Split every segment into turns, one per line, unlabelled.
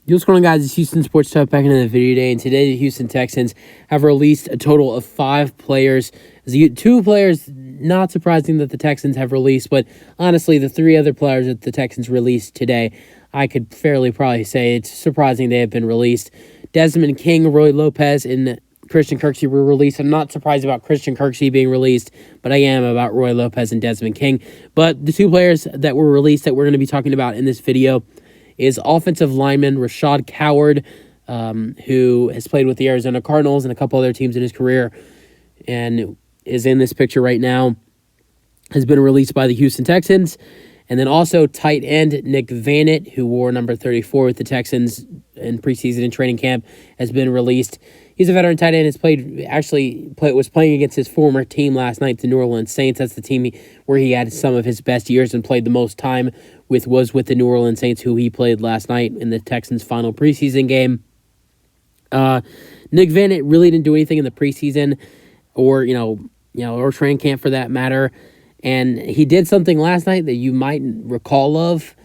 What's going on, guys? It's Houston Sports Talk back into the video today, and today the Houston Texans have released a total of 5 players. 2 players, not surprising that the Texans have released, but honestly, the 3 other players that the Texans released today, I could fairly probably say it's surprising they have been released. Desmond King, Roy Lopez, and Christian Kirksey were released. I'm not surprised about Christian Kirksey being released, but I am about Roy Lopez and Desmond King. But the 2 players that were released that we're going to be talking about in this video is offensive lineman Rashaad Coward, who has played with the Arizona Cardinals and a couple other teams in his career and is in this picture right now, has been released by the Houston Texans. And then also tight end Nick Vannet, who wore number 34 with the Texans in preseason and training camp, has been released. He's a veteran tight end. Was playing against his former team last night, the New Orleans Saints. That's the team where he had some of his best years and played the most time was with the New Orleans Saints, who he played last night in the Texans' final preseason game. Nick Vannet really didn't do anything in the preseason or training camp for that matter. And he did something last night that you might recall of,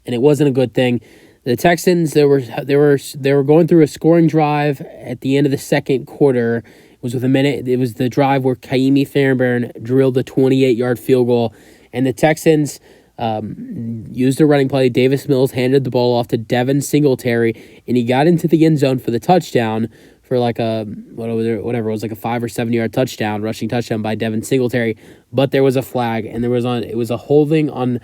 and it wasn't a good thing. The Texans, they were going through a scoring drive at the end of the second quarter. It was with a minute. It was the drive where Kaimi Fairbairn drilled the 28-yard field goal, and the Texans used a running play. Davis Mills handed the ball off to Devin Singletary, and he got into the end zone for the touchdown for like a 5 or 7 yard touchdown, rushing touchdown by Devin Singletary. But there was a flag, and it was a holding on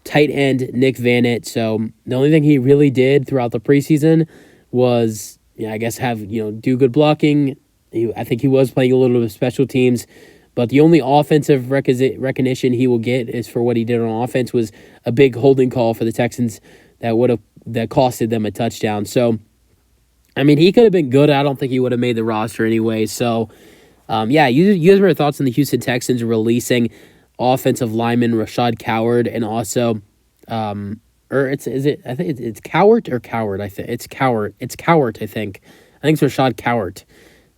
tight end Nick Vannet. So the only thing he really did throughout the preseason was, do good blocking. I think he was playing a little bit of special teams, but the only offensive recognition he will get is for what he did on offense was a big holding call for the Texans that costed them a touchdown. So, I mean, he could have been good. I don't think he would have made the roster anyway. So, you guys your thoughts on the Houston Texans releasing offensive lineman Rashaad Coward, and also, I think it's Cowart or Coward. I think it's Cowart. It's Cowart. I think it's Rashaad Cowart.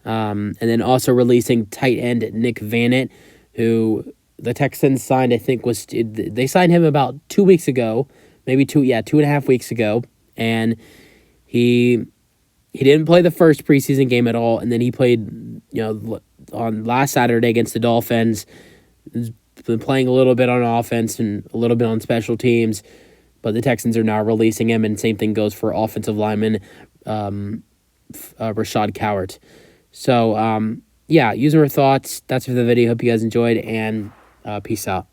And then also releasing tight end Nick Vannet, who the Texans signed. They signed him about 2 weeks ago, maybe 2.5 weeks ago, and he didn't play the first preseason game at all, and then he played, on last Saturday against the Dolphins. He's been playing a little bit on offense and a little bit on special teams, but the Texans are now releasing him, and same thing goes for offensive lineman Rashaad Cowart. So, using our thoughts. That's for the video. Hope you guys enjoyed, and peace out.